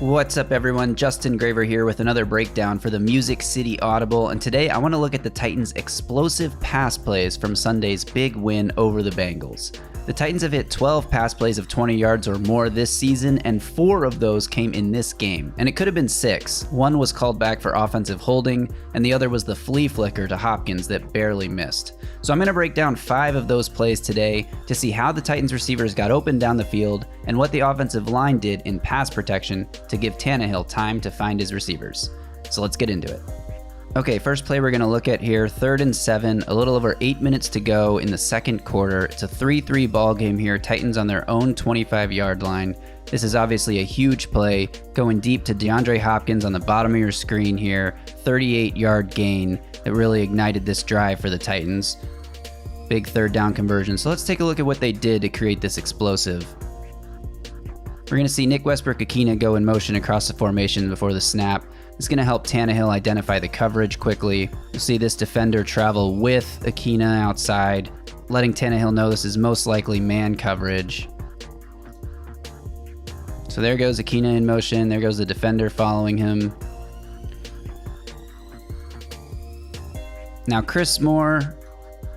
What's up everyone, Justin Graver here with another breakdown for the Music City Audible, and today I want to look at the Titans' explosive pass plays from Sunday's big win over the Bengals. The Titans have hit 12 pass plays of 20 yards or more this season, and 4 of those came in this game, and it could have been 6. One was called back for offensive holding, and the other was the flea flicker to Hopkins that barely missed. So I'm going to break down 5 of those plays today to see how the Titans receivers got open down the field and what the offensive line did in pass protection to give Tannehill time to find his receivers. So let's get into it. Okay, first play we're going to look at here, 3rd and 7, a little over 8 minutes to go in the second quarter. It's a 3-3 ball game here, Titans on their own 25-yard line. This is obviously a huge play, going deep to DeAndre Hopkins on the bottom of your screen here, 38-yard gain that really ignited this drive for the Titans. Big 3rd down conversion. So let's take a look at what they did to create this explosive. We're going to see westbrook-ikhine go in motion across the formation before the snap. It's going to help Tannehill identify the coverage quickly. You'll see this defender travel with Ikhine outside, letting Tannehill know this is most likely man coverage. So there goes Ikhine in motion. There goes the defender following him. Now Chris Moore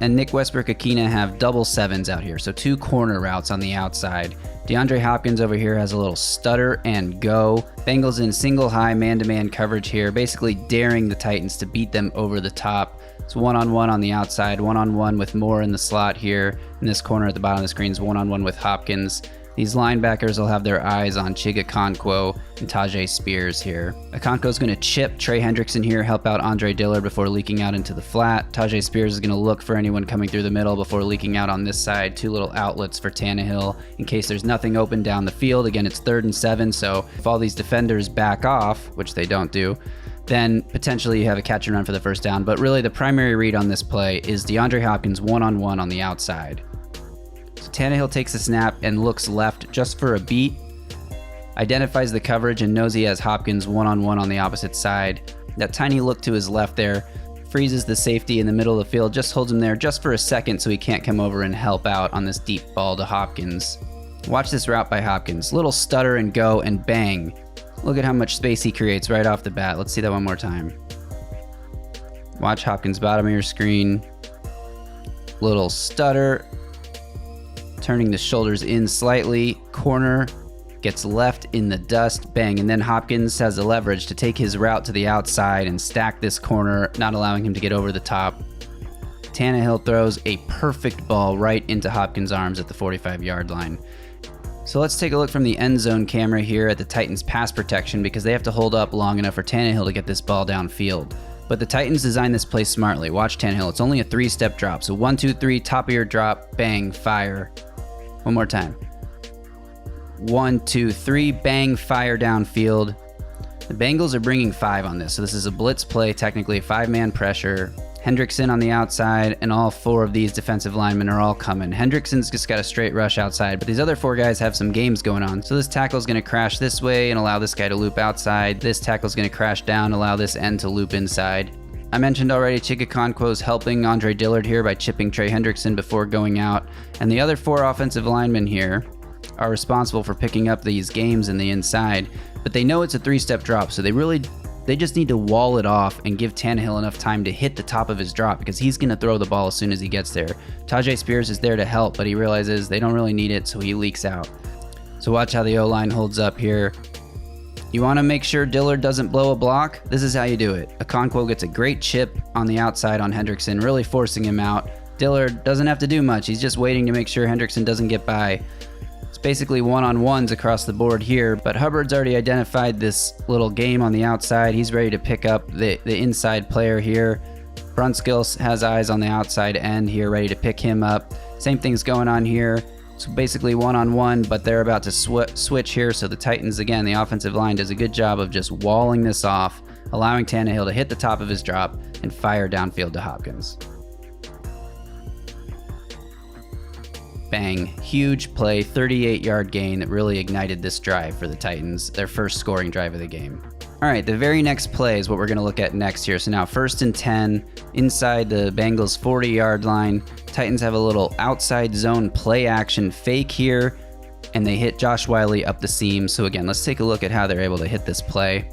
and westbrook-ikhine have double 7s out here, so 2 corner routes on the outside. DeAndre Hopkins over here has a little stutter and go. Bengals in single high man-to-man coverage here, basically daring the Titans to beat them over the top. It's one-on-one on the outside, one-on-one with Moore in the slot here. In this corner at the bottom of the screen is one-on-one with Hopkins. These linebackers will have their eyes on Okonkwo and Tyjae Spears here. Okonkwo's going to chip Trey Hendrickson here, help out Andre Dillard before leaking out into the flat. Tyjae Spears is going to look for anyone coming through the middle before leaking out on this side. 2 little outlets for Tannehill in case there's nothing open down the field. Again, it's 3rd and 7, so if all these defenders back off, which they don't do, then potentially you have a catch and run for the first down. But really the primary read on this play is DeAndre Hopkins one-on-one on the outside. Tannehill takes a snap and looks left just for a beat, identifies the coverage and knows he has Hopkins one-on-one on the opposite side. That tiny look to his left there freezes the safety in the middle of the field, just holds him there just for a second so he can't come over and help out on this deep ball to Hopkins. Watch this route by Hopkins. Little stutter and go and bang. Look at how much space he creates right off the bat. Let's see that one more time. Watch Hopkins, bottom of your screen. Little stutter. Turning the shoulders in slightly, corner, gets left in the dust, bang, and then Hopkins has the leverage to take his route to the outside and stack this corner, not allowing him to get over the top. Tannehill throws a perfect ball right into Hopkins' arms at the 45-yard line. So let's take a look from the end zone camera here at the Titans' pass protection because they have to hold up long enough for Tannehill to get this ball downfield. But the Titans designed this play smartly. Watch Tannehill, it's only a 3-step drop. So 1, 2, 3, top of your drop, bang, fire. One more time. 1, 2, 3, bang, fire downfield. The Bengals are bringing 5 on this, so this is a blitz play, technically 5-man pressure. Hendrickson on the outside, and all 4 of these defensive linemen are all coming. Hendrickson's just got a straight rush outside, but these other 4 guys have some games going on. So this tackle's going to crash this way and allow this guy to loop outside. This tackle's going to crash down, allow this end to loop inside. I mentioned already Okonkwo's helping Andre Dillard here by chipping Trey Hendrickson before going out. And the other 4 offensive linemen here are responsible for picking up these games in the inside. But they know it's a 3-step drop, so they just need to wall it off and give Tannehill enough time to hit the top of his drop because he's going to throw the ball as soon as he gets there. Tyjae Spears is there to help, but he realizes they don't really need it, so he leaks out. So watch how the O-line holds up here. You want to make sure Dillard doesn't blow a block? This is how you do it. Okonkwo gets a great chip on the outside on Hendrickson, really forcing him out. Dillard doesn't have to do much. He's just waiting to make sure Hendrickson doesn't get by. It's basically one-on-ones across the board here, but Hubbard's already identified this little game on the outside. He's ready to pick up the inside player here. Brunskill has eyes on the outside end here, ready to pick him up. Same thing's going on here. So basically one-on-one, but they're about to switch here. So the Titans, again, the offensive line does a good job of just walling this off, allowing Tannehill to hit the top of his drop and fire downfield to Hopkins. Bang, huge play, 38-yard gain that really ignited this drive for the Titans, their first scoring drive of the game. All right, the very next play is what we're going to look at next here. So now 1st and 10, inside the Bengals 40-yard line. Titans have a little outside zone play action fake here. and they hit Josh Wiley up the seam. So again, let's take a look at how they're able to hit this play.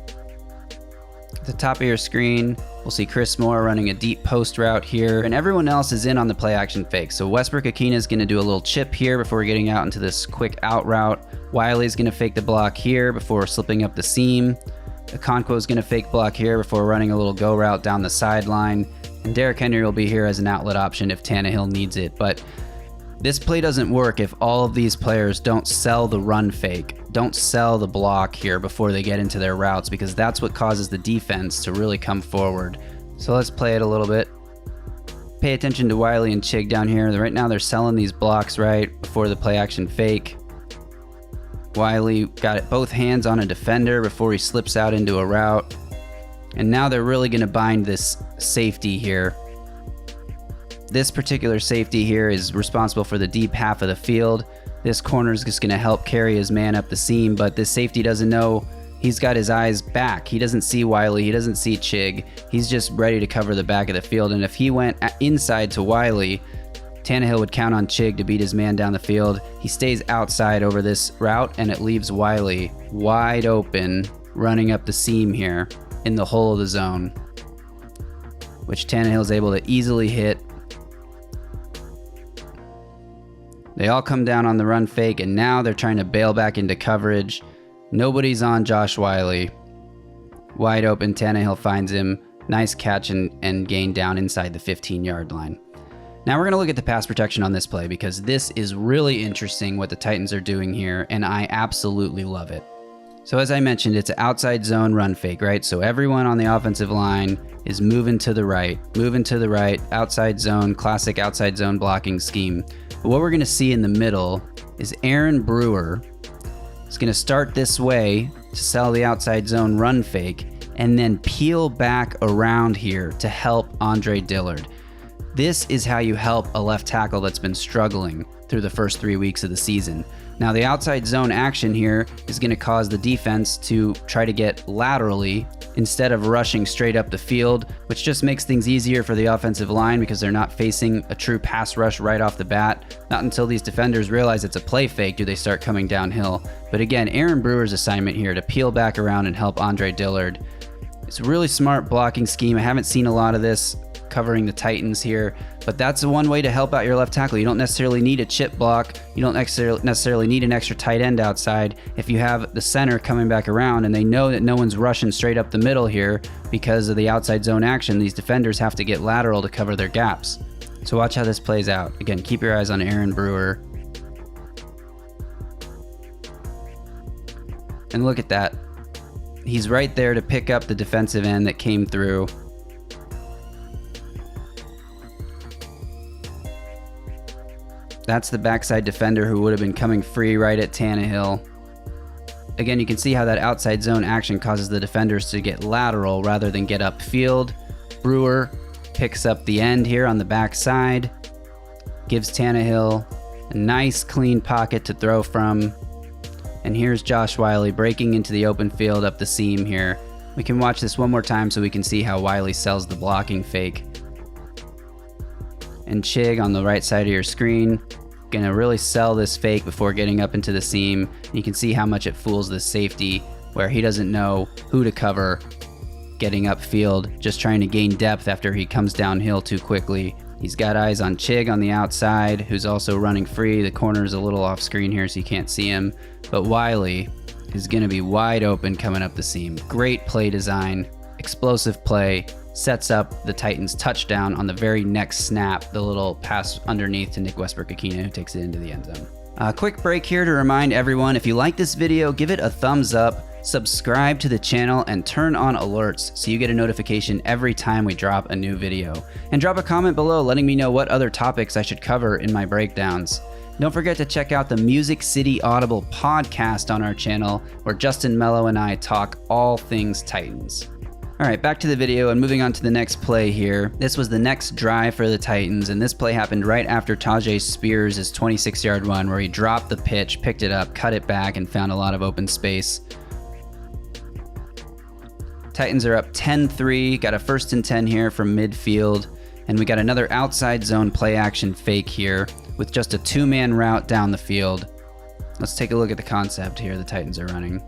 At the top of your screen, we'll see Chris Moore running a deep post route here, and everyone else is in on the play action fake. So Westbrook-Ikhine is going to do a little chip here before getting out into this quick out route. Wiley is going to fake the block here before slipping up the seam. Okonkwo is going to fake block here before running a little go route down the sideline. And Derrick Henry will be here as an outlet option if Tannehill needs it. But this play doesn't work if all of these players don't sell the run fake, don't sell the block here before they get into their routes, because that's what causes the defense to really come forward. So let's play it a little bit. Pay attention to Wiley and Chig down here. Right now they're selling these blocks right before the play action fake. Wiley got it both hands on a defender before he slips out into a route. And now they're really going to bind this safety here. This particular safety here is responsible for the deep half of the field. This corner is just going to help carry his man up the seam, but this safety doesn't know. He's got his eyes back. He doesn't see Wiley. He doesn't see Chig. He's just ready to cover the back of the field. And if he went inside to Wiley, Tannehill would count on Chig to beat his man down the field. He stays outside over this route, and it leaves Wiley wide open, running up the seam here in the hole of the zone, which Tannehill is able to easily hit. They all come down on the run fake, and now they're trying to bail back into coverage. Nobody's on Josh Wiley. Wide open, Tannehill finds him. Nice catch and gain down inside the 15-yard line. Now we're going to look at the pass protection on this play, because this is really interesting what the Titans are doing here, and I absolutely love it. So as I mentioned, it's an outside zone run fake, right? So everyone on the offensive line is moving to the right, outside zone, classic outside zone blocking scheme. But what we're going to see in the middle is Aaron Brewer is going to start this way to sell the outside zone run fake and then peel back around here to help Andre Dillard. This is how you help a left tackle that's been struggling through the first 3 weeks of the season. Now the outside zone action here is going to cause the defense to try to get laterally instead of rushing straight up the field, which just makes things easier for the offensive line because they're not facing a true pass rush right off the bat. Not until these defenders realize it's a play fake do they start coming downhill. But again, Aaron Brewer's assignment here to peel back around and help Andre Dillard. It's a really smart blocking scheme. I haven't seen a lot of this covering the Titans here, but that's one way to help out your left tackle. You don't necessarily need a chip block. You don't necessarily need an extra tight end outside. If you have the center coming back around and they know that no one's rushing straight up the middle here because of the outside zone action, these defenders have to get lateral to cover their gaps. So watch how this plays out. Again, keep your eyes on Aaron Brewer. And look at that. He's right there to pick up the defensive end that came through. That's the backside defender who would have been coming free right at Tannehill. Again, you can see how that outside zone action causes the defenders to get lateral rather than get upfield. Brewer picks up the end here on the backside, gives Tannehill a nice clean pocket to throw from. And here's Josh Wiley breaking into the open field up the seam here. We can watch this one more time so we can see how Wiley sells the blocking fake. And Chig on the right side of your screen, gonna really sell this fake before getting up into the seam. You can see how much it fools this safety where he doesn't know who to cover getting upfield, just trying to gain depth after he comes downhill too quickly. He's got eyes on Chig on the outside, who's also running free. The corner's a little off screen here so you can't see him, but Wiley is gonna be wide open coming up the seam. Great play design, explosive play, sets up the Titans touchdown on the very next snap, the little pass underneath to Nick Westbrook-Ikhine, who takes it into the end zone. A quick break here to remind everyone, if you like this video, give it a thumbs up, subscribe to the channel, and turn on alerts so you get a notification every time we drop a new video. And drop a comment below letting me know what other topics I should cover in my breakdowns. Don't forget to check out the Music City Audible podcast on our channel, where Justin Mello and I talk all things Titans. All right, back to the video and moving on to the next play here. This was the next drive for the Titans, and this play happened right after Tajay Spears' 26-yard run where he dropped the pitch, picked it up, cut it back, and found a lot of open space. Titans are up 10-3, got a 1st and 10 here from midfield, and we got another outside zone play action fake here with just a 2-man route down the field. Let's take a look at the concept here the Titans are running.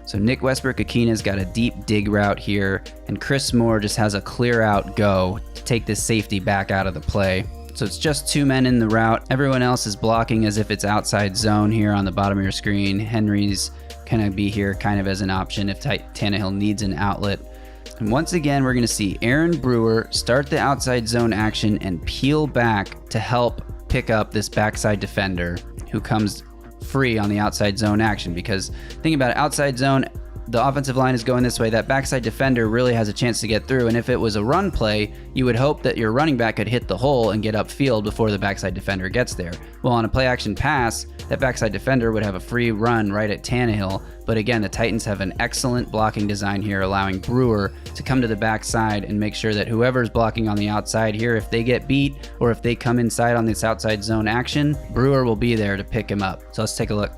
So Nick Westbrook-Ikhine's got a deep dig route here, and Chris Moore just has a clear out go to take this safety back out of the play. So it's just 2 men in the route. Everyone else is blocking as if it's outside zone here on the bottom of your screen. Henry's gonna be here kind of as an option if Tannehill needs an outlet. And once again, we're gonna see Aaron Brewer start the outside zone action and peel back to help pick up this backside defender who comes free on the outside zone action, because think about it, outside zone, the offensive line is going this way, that backside defender really has a chance to get through, and if it was a run play, you would hope that your running back could hit the hole and get upfield before the backside defender gets there. Well, on a play action pass, that backside defender would have a free run right at Tannehill, but again, the Titans have an excellent blocking design here, allowing Brewer to come to the backside and make sure that whoever's blocking on the outside here, if they get beat or if they come inside on this outside zone action, Brewer will be there to pick him up. So let's take a look.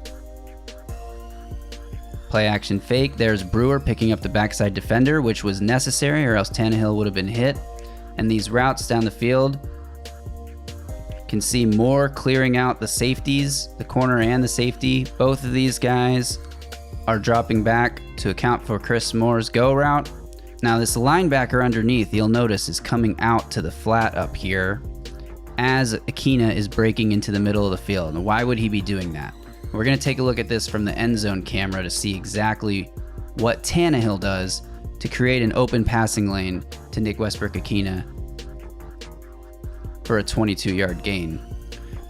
Play action fake. There's Brewer picking up the backside defender, which was necessary or else Tannehill would have been hit. And these routes down the field, can see Moore clearing out the safeties, the corner and the safety. Both of these guys are dropping back to account for Chris Moore's go route. Now this linebacker underneath, you'll notice, is coming out to the flat up here as Ikhine is breaking into the middle of the field. And why would he be doing that? We're going to take a look at this from the end zone camera to see exactly what Tannehill does to create an open passing lane to Nick Westbrook-Ikhine for a 22-yard gain.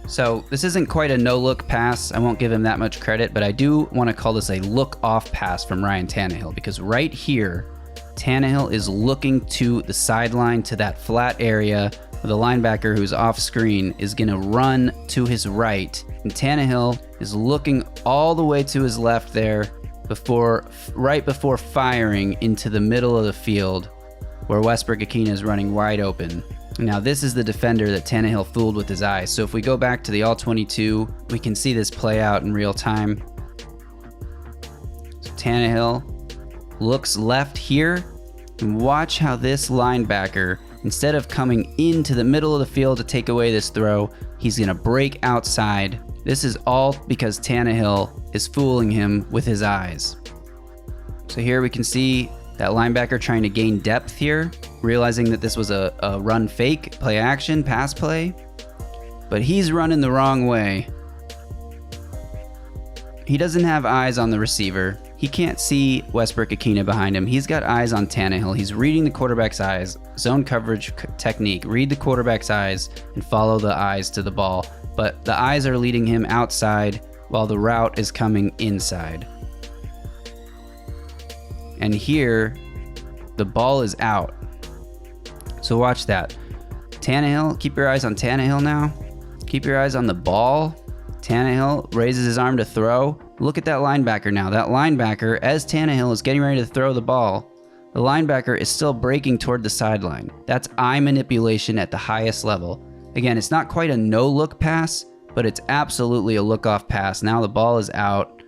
So this isn't quite a no-look pass. I won't give him that much credit, but I do want to call this a look-off pass from Ryan Tannehill, because right here, Tannehill is looking to the sideline, to that flat area. The linebacker who's off screen is going to run to his right, and Tannehill is looking all the way to his left there right before firing into the middle of the field where Westbrook-Ikhine is running wide open. Now this is the defender that Tannehill fooled with his eyes. So if we go back to the all-22, we can see this play out in real time. So Tannehill looks left here, and watch how this linebacker, instead of coming into the middle of the field to take away this throw, he's going to break outside. This is all because Tannehill is fooling him with his eyes. So here we can see that linebacker trying to gain depth here, realizing that this was a run fake, play action, pass play, but he's running the wrong way. He doesn't have eyes on the receiver. He can't see Westbrook-Ikhine behind him. He's got eyes on Tannehill. He's reading the quarterback's eyes. Zone coverage technique. Read the quarterback's eyes and follow the eyes to the ball. But the eyes are leading him outside while the route is coming inside. And here, the ball is out. So watch that. Tannehill, keep your eyes on Tannehill now. Keep your eyes on the ball. Tannehill raises his arm to throw. Look at that linebacker now. That linebacker, as Tannehill is getting ready to throw the ball, the linebacker is still breaking toward the sideline. That's eye manipulation at the highest level. Again, it's not quite a no-look pass, but it's absolutely a look-off pass. Now the ball is out.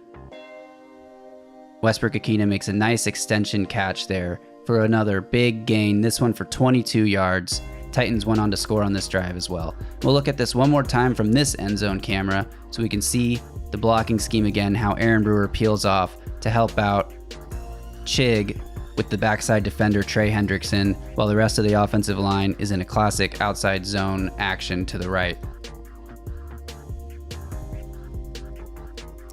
Westbrook-Ikhine makes a nice extension catch there for another big gain, this one for 22 yards. Titans went on to score on this drive as well. We'll look at this one more time from this end zone camera so we can see the blocking scheme again, how Aaron Brewer peels off to help out Chig with the backside defender Trey Hendrickson, while the rest of the offensive line is in a classic outside zone action to the right.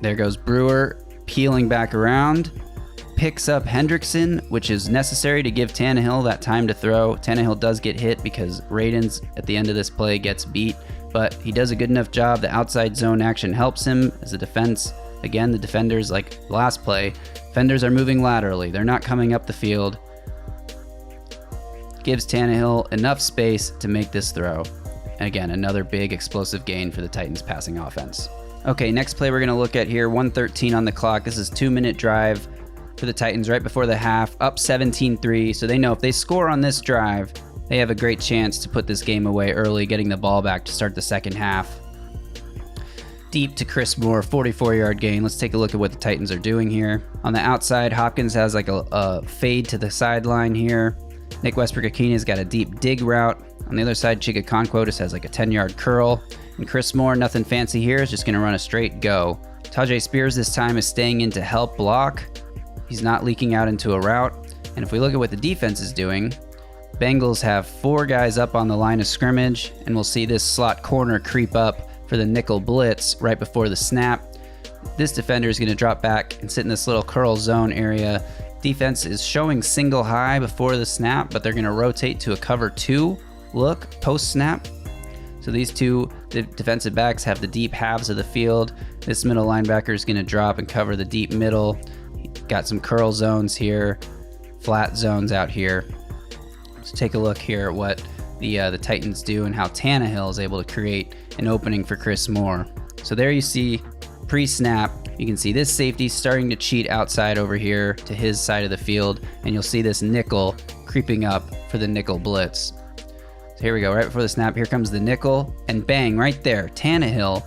There goes Brewer peeling back around, picks up Hendrickson, which is necessary to give Tannehill that time to throw. Tannehill does get hit because Radens at the end of this play gets beat, but he does a good enough job. The outside zone action helps him as a defense. Again, the defenders, like last play, defenders are moving laterally. They're not coming up the field. Gives Tannehill enough space to make this throw. And again, another big explosive gain for the Titans passing offense. Okay, next play we're going to look at here, 1:13 on the clock. This is a 2-minute drive for the Titans right before the half, up 17-3. So they know if they score on this drive, they have a great chance to put this game away early, getting the ball back to start the second half. Deep to Chris Moore, 44-yard gain. Let's take a look at what the Titans are doing here. On the outside, Hopkins has like a fade to the sideline here. Nick Westbrook-Ikhine's got a deep dig route. On the other side, Chigakonkwo just has like a 10-yard curl. And Chris Moore, nothing fancy here, is just going to run a straight go Tyjae Spears this time is staying in to help block. He's not leaking out into a route. And if we look at what the defense is doing, Bengals have 4 guys up on the line of scrimmage, and we'll see this slot corner creep up for the nickel blitz right before the snap. This defender is going to drop back and sit in this little curl zone area. Defense is showing single high before the snap, but they're going to rotate to a cover 2 look post snap. So these two defensive backs have the deep halves of the field. This middle linebacker is going to drop and cover the deep middle. Got some curl zones here, flat zones out here. Let's take a look here at what the Titans do and how Tannehill is able to create an opening for Chris Moore. So there you see pre-snap, you can see this safety starting to cheat outside over here to his side of the field, and you'll see this nickel creeping up for the nickel blitz. So here we go, right before the snap, here comes the nickel, and bang, right there, Tannehill.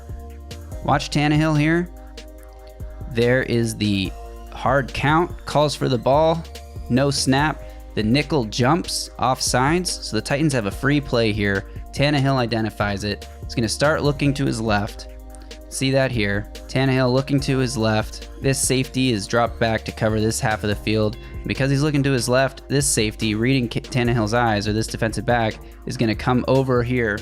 Watch Tannehill here. There is the hard count, calls for the ball, no snap. The nickel jumps off sides, so the Titans have a free play here. Tannehill identifies it. He's going to start looking to his left. See that here. Tannehill looking to his left. This safety is dropped back to cover this half of the field. And because he's looking to his left, this safety, reading Tannehill's eyes, or this defensive back, is going to come over here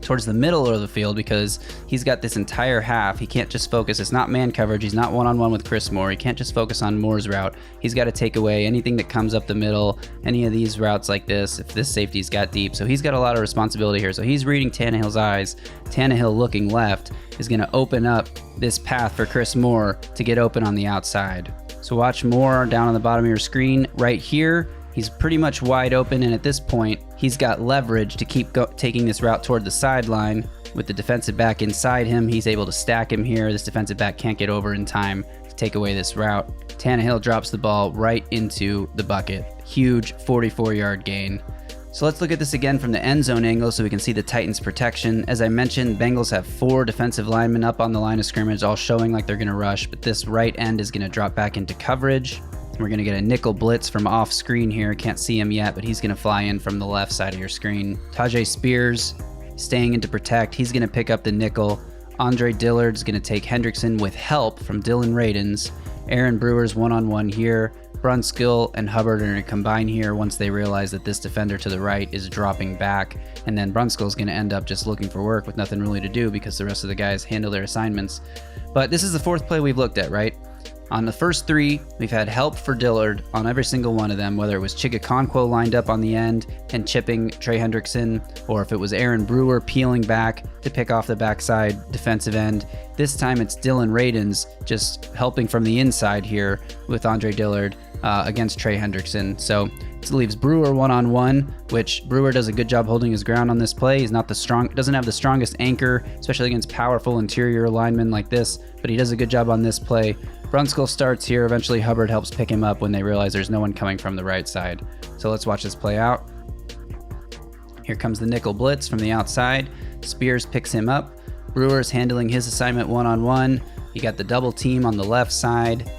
towards the middle of the field because he's got this entire half. He can't just focus. It's not man coverage. He's not one-on-one with Chris Moore. He can't just focus on Moore's route. He's got to take away anything that comes up the middle, any of these routes like this, if this safety's got deep. So he's got a lot of responsibility here. So he's reading Tannehill's eyes. Tannehill looking left is going to open up this path for Chris Moore to get open on the outside. So watch Moore down on the bottom of your screen right here. He's pretty much wide open, and at this point, he's got leverage to keep taking this route toward the sideline. With the defensive back inside him, he's able to stack him here. This defensive back can't get over in time to take away this route. Tannehill drops the ball right into the bucket. Huge 44-yard gain. So let's look at this again from the end zone angle so we can see the Titans' protection. As I mentioned, Bengals have 4 defensive linemen up on the line of scrimmage, all showing like they're going to rush, but this right end is going to drop back into coverage. We're going to get a nickel blitz from off screen here. Can't see him yet, but he's going to fly in from the left side of your screen. Tyjae Spears staying in to protect. He's going to pick up the nickel. Andre Dillard's going to take Hendrickson with help from Dylan Radins. Aaron Brewer's one-on-one here. Brunskill and Hubbard are going to combine here once they realize that this defender to the right is dropping back. And then Brunskill's going to end up just looking for work with nothing really to do because the rest of the guys handle their assignments. But this is the 4th play we've looked at, right? On the first 3, we've had help for Dillard on every single one of them, whether it was Chigakonkwo lined up on the end and chipping Trey Hendrickson, or if it was Aaron Brewer peeling back to pick off the backside defensive end. This time it's Dylan Radins just helping from the inside here with Andre Dillard against Trey Hendrickson. So it leaves Brewer one-on-one, which Brewer does a good job holding his ground on this play. He's not doesn't have the strongest anchor, especially against powerful interior linemen like this, but he does a good job on this play. Brunskill starts here. Eventually Hubbard helps pick him up when they realize there's no one coming from the right side. So let's watch this play out. Here comes the nickel blitz from the outside. Spears picks him up. Brewer's handling his assignment one-on-one. You got the double team on the left side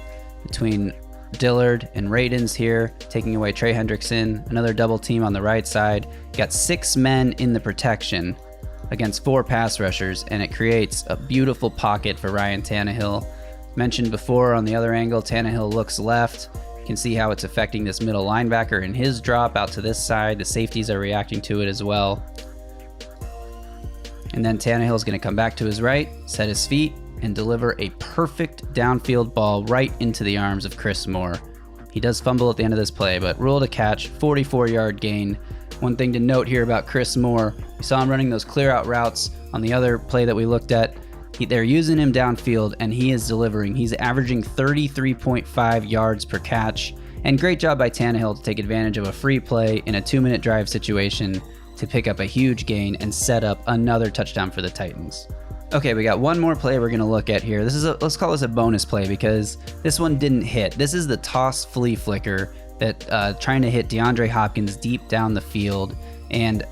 between Dillard and Radins here, taking away Trey Hendrickson. Another double team on the right side. You got 6 men in the protection against 4 pass rushers, and it creates a beautiful pocket for Ryan Tannehill. Mentioned before on the other angle, Tannehill looks left. You can see how it's affecting this middle linebacker in his drop out to this side. The safeties are reacting to it as well. And then Tannehill's going to come back to his right, set his feet, and deliver a perfect downfield ball right into the arms of Chris Moore. He does fumble at the end of this play, but rule to catch, 44-yard gain. One thing to note here about Chris Moore, we saw him running those clear out routes on the other play that we looked at. They're using him downfield, and he is delivering. He's averaging 33.5 yards per catch. And great job by Tannehill to take advantage of a free play in a 2-minute drive situation to pick up a huge gain and set up another touchdown for the Titans. Okay, we got one more play we're going to look at here. Let's call this a bonus play because this one didn't hit. This is the toss flea flicker that trying to hit DeAndre Hopkins deep down the field. And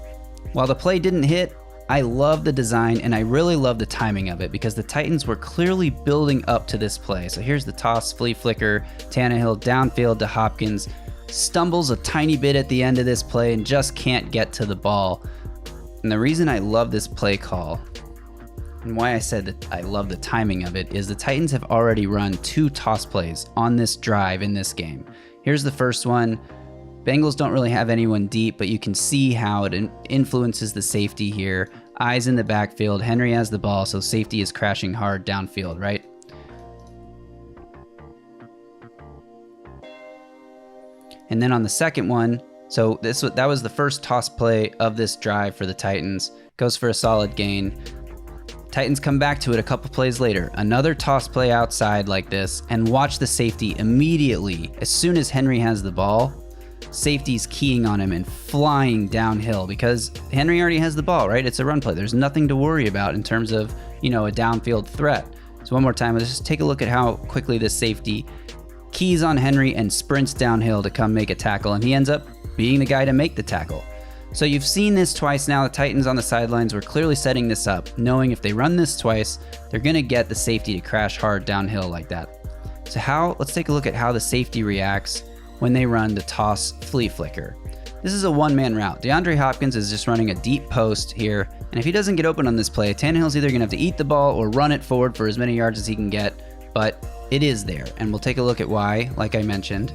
while the play didn't hit, I love the design and I really love the timing of it because the Titans were clearly building up to this play. So here's the toss flea flicker, Tannehill downfield to Hopkins, stumbles a tiny bit at the end of this play and just can't get to the ball. And the reason I love this play call and why I said that I love the timing of it, is the Titans have already run 2 toss plays on this drive in this game. Here's the first one. Bengals don't really have anyone deep, but you can see how it influences the safety here. Eyes in the backfield. Henry has the ball, so safety is crashing hard downfield, right? And then on the second one, so that was the first toss play of this drive for the Titans. Goes for a solid gain. Titans come back to it a couple plays later. Another toss play outside like this, and watch the safety immediately. As soon as Henry has the ball, safety's keying on him and flying downhill because Henry already has the ball, right? It's a run play. There's nothing to worry about in terms of, a downfield threat. So one more time, let's just take a look at how quickly this safety keys on Henry and sprints downhill to come make a tackle, and he ends up being the guy to make the tackle. So you've seen this twice now. The Titans on the sidelines were clearly setting this up, knowing if they run this twice, they're going to get the safety to crash hard downhill like that. So let's take a look at how the safety reacts when they run the toss flea flicker. This is a one-man route. DeAndre Hopkins is just running a deep post here, and if he doesn't get open on this play, Tannehill's either going to have to eat the ball or run it forward for as many yards as he can get, but it is there, and we'll take a look at why, like I mentioned.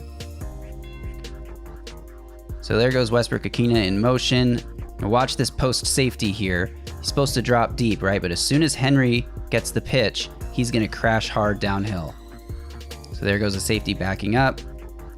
So there goes Westbrook-Ikhine in motion. Now watch this post safety here. He's supposed to drop deep, right? But as soon as Henry gets the pitch, he's going to crash hard downhill. So there goes the safety backing up.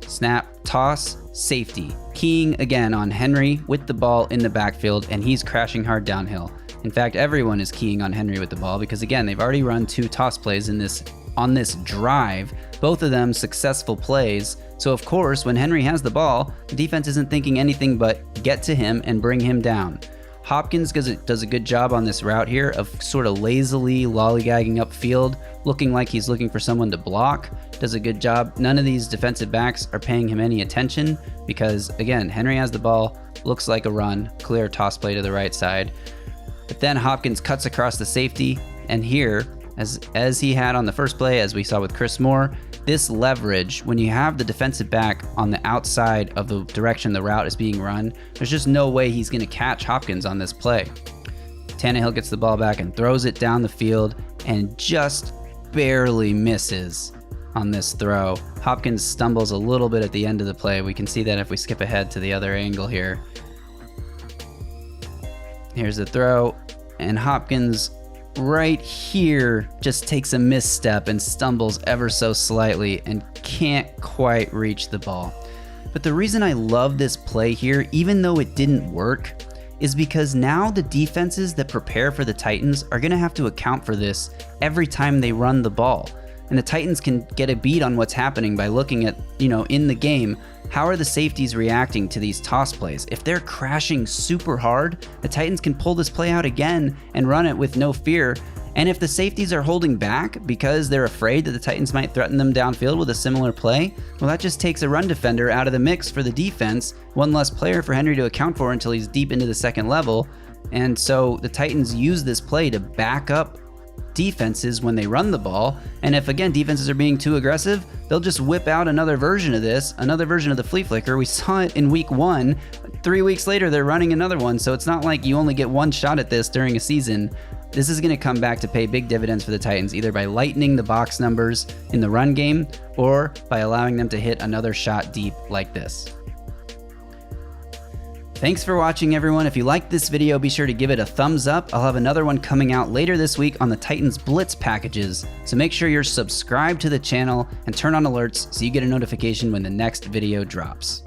Snap, toss, safety. Keying again on Henry with the ball in the backfield, and he's crashing hard downhill. In fact, everyone is keying on Henry with the ball because, again, they've already run 2 toss plays on this drive, both of them successful plays. So of course, when Henry has the ball, the defense isn't thinking anything but get to him and bring him down. Hopkins does a good job on this route here of sort of lazily lollygagging upfield, looking like he's looking for someone to block. Does a good job. None of these defensive backs are paying him any attention because, again, Henry has the ball, looks like a run, clear toss play to the right side. But then Hopkins cuts across the safety, and here, as he had on the first play, as we saw with Chris Moore, this leverage, when you have the defensive back on the outside of the direction the route is being run, there's just no way he's going to catch Hopkins on this play. Tannehill gets the ball back and throws it down the field and just barely misses on this throw. Hopkins stumbles a little bit at the end of the play. We can see that if we skip ahead to the other angle here. Here's the throw, and Hopkins right here just takes a misstep and stumbles ever so slightly and can't quite reach the ball. But the reason I love this play here, even though it didn't work, is because now the defenses that prepare for the Titans are going to have to account for this every time they run the ball. And the Titans can get a beat on what's happening by looking at, in the game, how are the safeties reacting to these toss plays? If they're crashing super hard, the Titans can pull this play out again and run it with no fear. And if the safeties are holding back because they're afraid that the Titans might threaten them downfield with a similar play, well, that just takes a run defender out of the mix for the defense, one less player for Henry to account for until he's deep into the second level. And so the Titans use this play to back up defenses when they run the ball, and if again defenses are being too aggressive, they'll just whip out another version of this, another version of the flea flicker. We saw it in week 1. 3 weeks later they're running another one, so it's not like you only get one shot at this during a season. This is going to come back to pay big dividends for the Titans, either by lightening the box numbers in the run game or by allowing them to hit another shot deep like this. Thanks for watching, everyone. If you liked this video, be sure to give it a thumbs up. I'll have another one coming out later this week on the Titans Blitz packages, so make sure you're subscribed to the channel and turn on alerts so you get a notification when the next video drops.